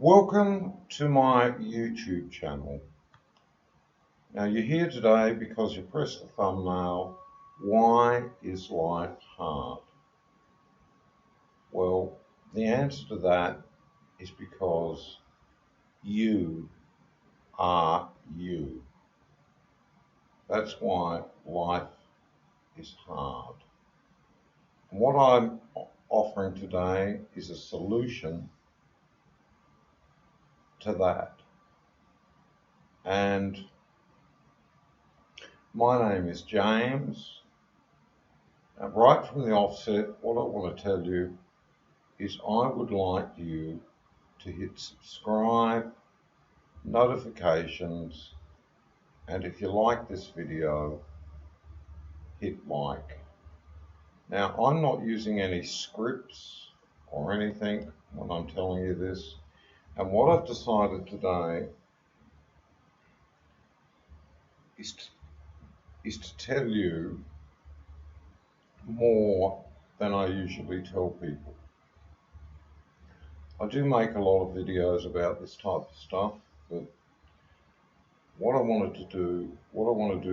Welcome to my YouTube channel. Now you're here today because you pressed the thumbnail, why is life hard? Well, the answer to that is because you are you. That's why life is hard. And what I'm offering today is a solution to that. And my name is James. And right from the offset, what I want to tell you is I would like you to hit subscribe, notifications, and if you like this video, hit like. Now, I'm not using any scripts or anything when I'm telling you this, and what I've decided today is to tell you more than I usually tell people. I do make a lot of videos about this type of stuff, but what I want to do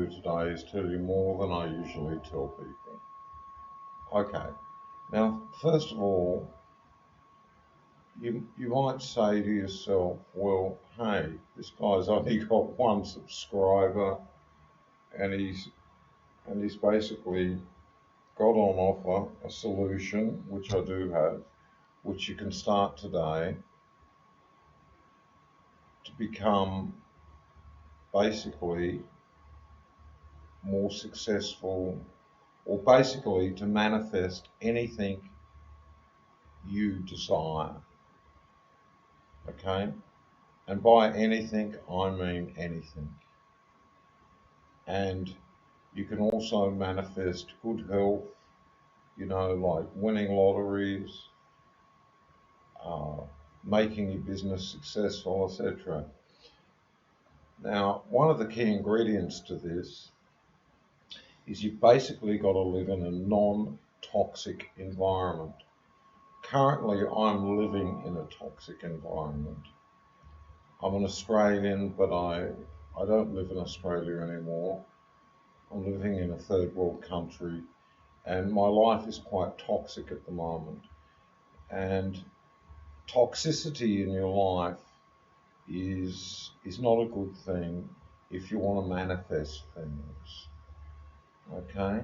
today is tell you more than I usually tell people. Okay, now first of all, you might say to yourself, well, hey, this guy's only got one subscriber, and he's basically got on offer a solution, which I do have, which you can start today to become basically more successful, or basically to manifest anything you desire. Okay? And by anything, I mean anything. And you can also manifest good health, like winning lotteries, making your business successful, etc. Now, one of the key ingredients to this is you've basically got to live in a non-toxic environment. Currently, I'm living in a toxic environment. I'm an Australian, but I don't live in Australia anymore. I'm living in a third world country, and my life is quite toxic at the moment. And toxicity in your life is not a good thing if you want to manifest things. Okay?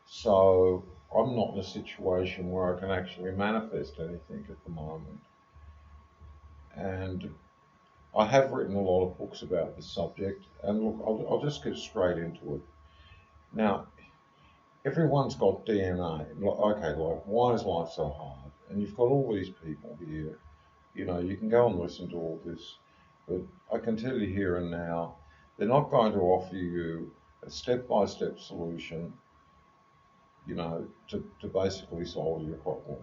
So I'm not in a situation where I can actually manifest anything at the moment. And I have written a lot of books about this subject, and look, I'll just get straight into it. Now, everyone's got DNA. Okay, like, why is life so hard? And you've got all these people here. You can go and listen to all this, but I can tell you here and now, they're not going to offer you a step-by-step solution, to basically solve your problem.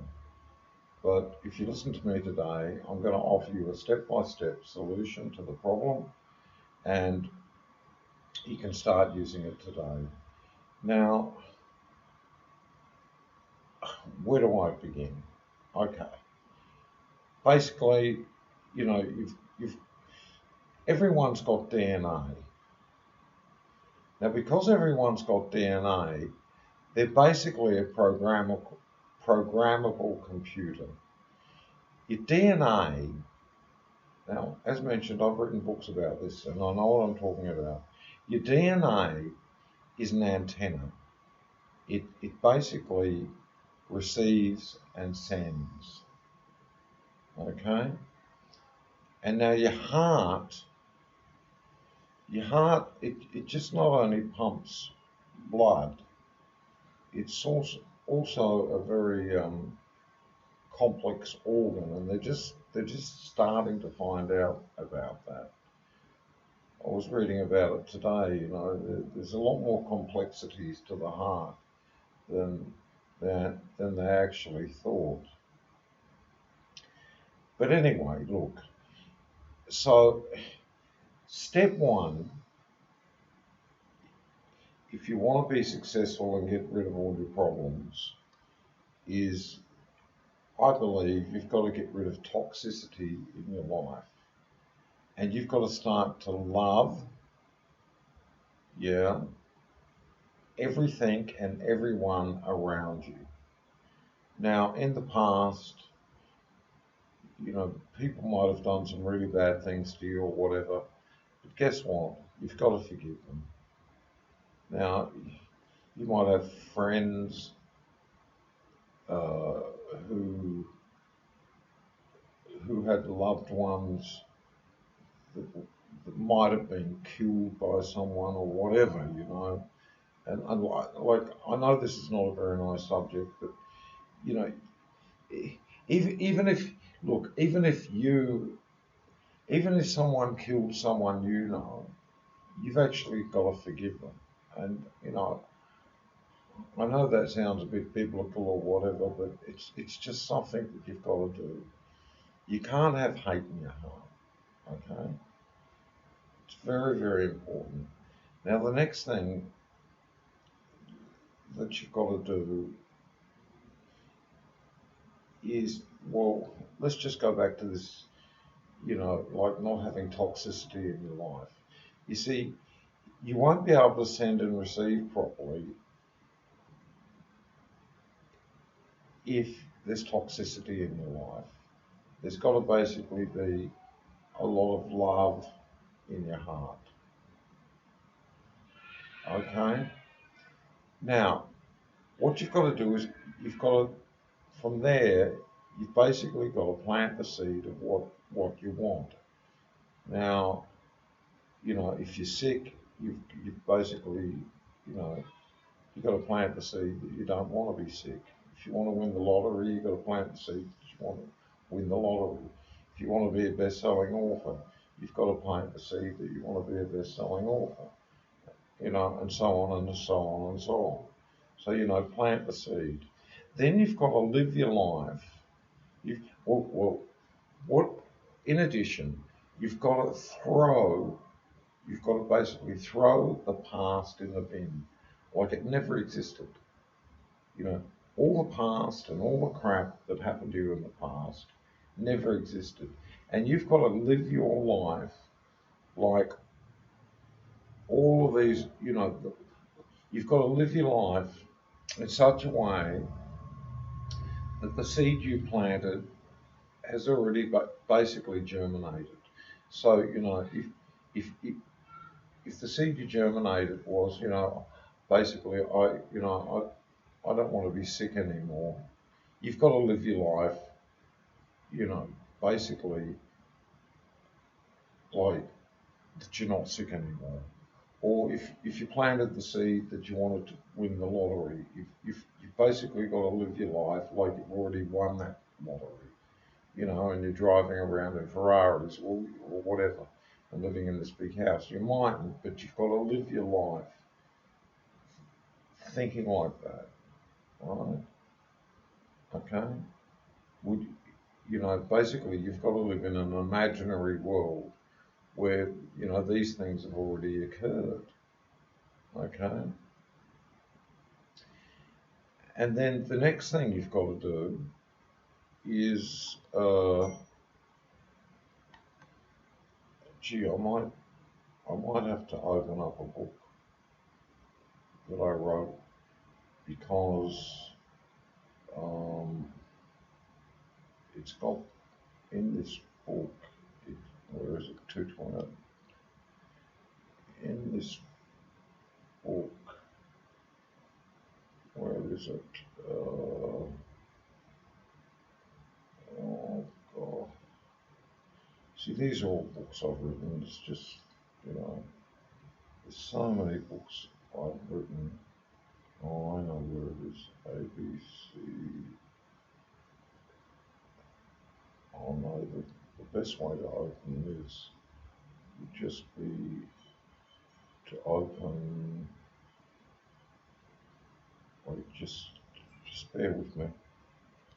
But if you listen to me today, I'm going to offer you a step-by-step solution to the problem, and you can start using it today. Now, where do I begin? Okay. Basically, everyone's got DNA. Now, because everyone's got DNA, they're basically a programmable computer. Your DNA, now, as mentioned, I've written books about this, and I know what I'm talking about. Your DNA is an antenna. It basically receives and sends. Okay? And now your heart, it just not only pumps blood, it's also a very complex organ, and they're just starting to find out about that. I was reading about it today. There's a lot more complexities to the heart than they actually thought. But anyway, look. So, step one, if you want to be successful and get rid of all your problems, is I believe you've got to get rid of toxicity in your life, and you've got to start to love, yeah, everything and everyone around you. Now, in the past, people might have done some really bad things to you or whatever, but guess what? You've got to forgive them. Now, you might have friends uh, who had loved ones that might have been killed by someone or whatever, And like, I know this is not a very nice subject, but you know, even if look, even if someone killed someone, you've actually got to forgive them. And I know that sounds a bit biblical or whatever, but it's just something that you've got to do. You can't have hate in your heart. Okay, it's very, very important. Now, the next thing that you've got to do is, well, let's just go back to this, like not having toxicity in your life. You see, you won't be able to send and receive properly if there's toxicity in your life. There's got to basically be a lot of love in your heart. Okay? Now, what you've got to do is you've got to, from there, you've basically got to plant the seed of what you want. Now, if you're sick, you've basically, you've got to plant the seed that you don't want to be sick. If you want to win the lottery, you've got to plant the seed that you want to win the lottery. If you want to be a best-selling author, you've got to plant the seed that you want to be a best-selling author, and so on and so on and so on. So, plant the seed. Then you've got to live your life. What, in addition, you've got to basically throw the past in the bin like it never existed. All the past and all the crap that happened to you in the past never existed. And you've got to live your life like all of these, you've got to live your life in such a way that the seed you planted has already basically germinated. So, if the seed you germinated was, basically, I don't want to be sick anymore. You've got to live your life, basically like that you're not sick anymore. Or if you planted the seed that you wanted to win the lottery, you've basically got to live your life like you've already won that lottery, and you're driving around in Ferraris or whatever and living in this big house. You mightn't, but you've got to live your life thinking like that, right? Okay? Would basically you've got to live in an imaginary world where, these things have already occurred. Okay? And then the next thing you've got to do is, I might have to open up a book that I wrote because it's got in this book, where is it, 220? In this book, where is it? Oh God. See, these are all books I've written. It's just, there's so many books I've written. Oh, I know where it is. A, B, C. Oh no, the best way to open this would just be to open, wait, just bear with me.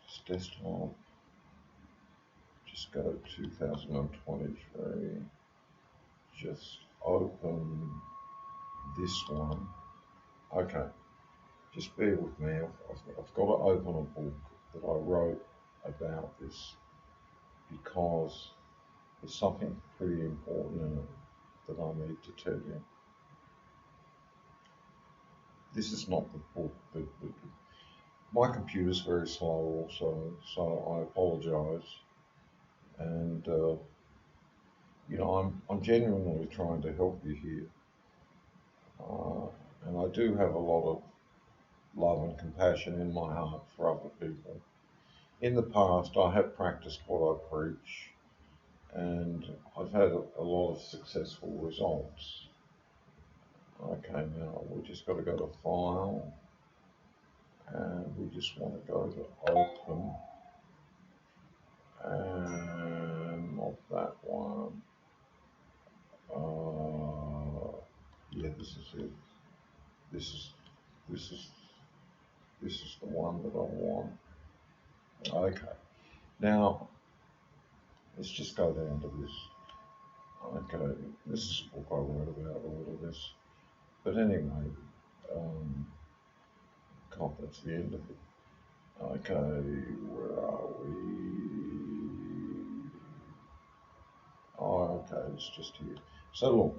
Just desktop. Just go to 2023. Just open this one. Okay, just bear with me. I've got to open a book that I wrote about this because there's something pretty important in it that I need to tell you. This is not the book. My computer's very slow also, so I apologise. And I'm genuinely trying to help you here, and I do have a lot of love and compassion in my heart for other people. In the past, I have practiced what I preach, and I've had a lot of successful results. Okay, now we just got to go to File, and we just want to go to Open, and not that one. Yeah, this is it. This is this is this is the one that I want. Okay, now let's just go down to this. Okay, this is a book I wrote about all of this. But anyway, God, that's the end of it. Okay, where are we? Oh, okay, it's just here. So look,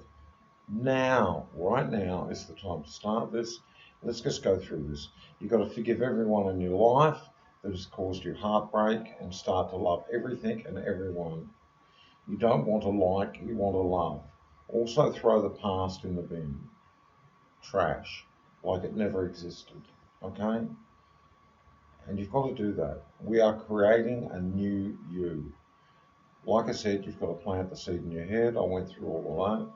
right now is the time to start this. Let's just go through this. You've got to forgive everyone in your life that has caused you heartbreak and start to love everything and everyone. You don't want to like, you want to love. Also throw the past in the bin. Trash. Like it never existed. Okay? And you've got to do that. We are creating a new you. Like I said, you've got to plant the seed in your head. I went through all of that.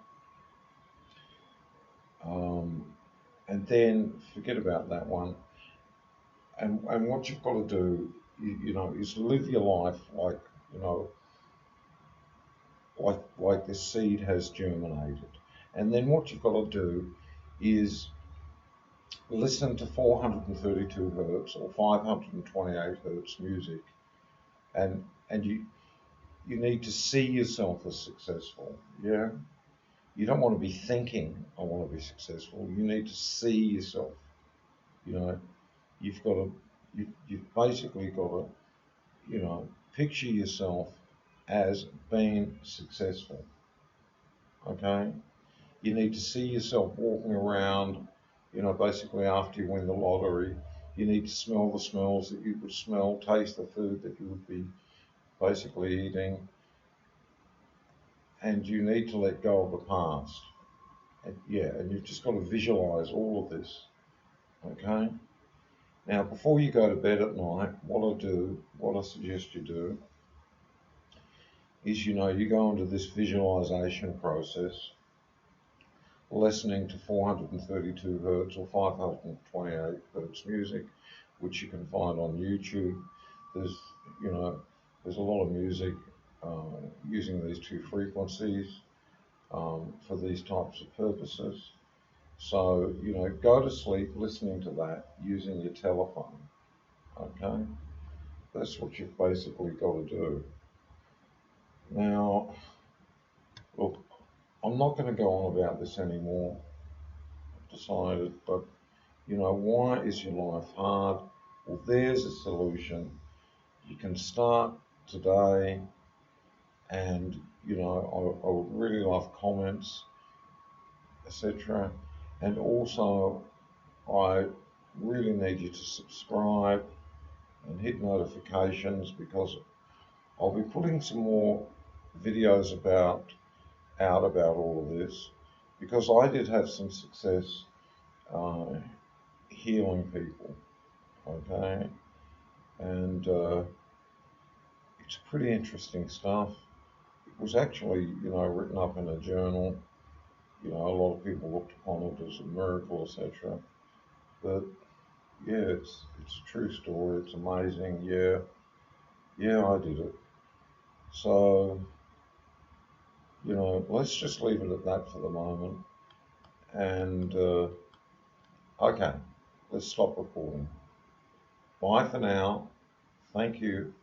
And then forget about that one. And what you've got to do, is live your life like, like this seed has germinated. And then what you've got to do is listen to 432 hertz or 528 hertz music, and you need to see yourself as successful. Yeah, you don't want to be thinking I want to be successful. You need to see yourself. You've got to you've basically got to picture yourself as being successful. Okay, you need to see yourself walking around, basically after you win the lottery. You need to smell the smells that you would smell, taste the food that you would be basically eating, and you need to let go of the past. And you've just got to visualize all of this. Okay? Now, before you go to bed at night, what I suggest you do is, you go into this visualization process, listening to 432 hertz or 528 hertz music, which you can find on YouTube. There's a lot of music using these two frequencies for these types of purposes. So, go to sleep listening to that using your telephone. Okay, that's what you've basically got to do. Now, look, I'm not going to go on about this anymore. I've decided, but why is your life hard? Well, there's a solution. You can start today, and I would really love comments, etc. And also, I really need you to subscribe and hit notifications, because I'll be putting some more videos out about all of this, because I did have some success healing people. Okay, and it's pretty interesting stuff. It was actually written up in a journal. A lot of people looked upon it as a miracle, etc. But yeah, it's a true story. It's amazing. Yeah, I did it. So let's just leave it at that for the moment. And okay, let's stop recording. Bye for now. Thank you.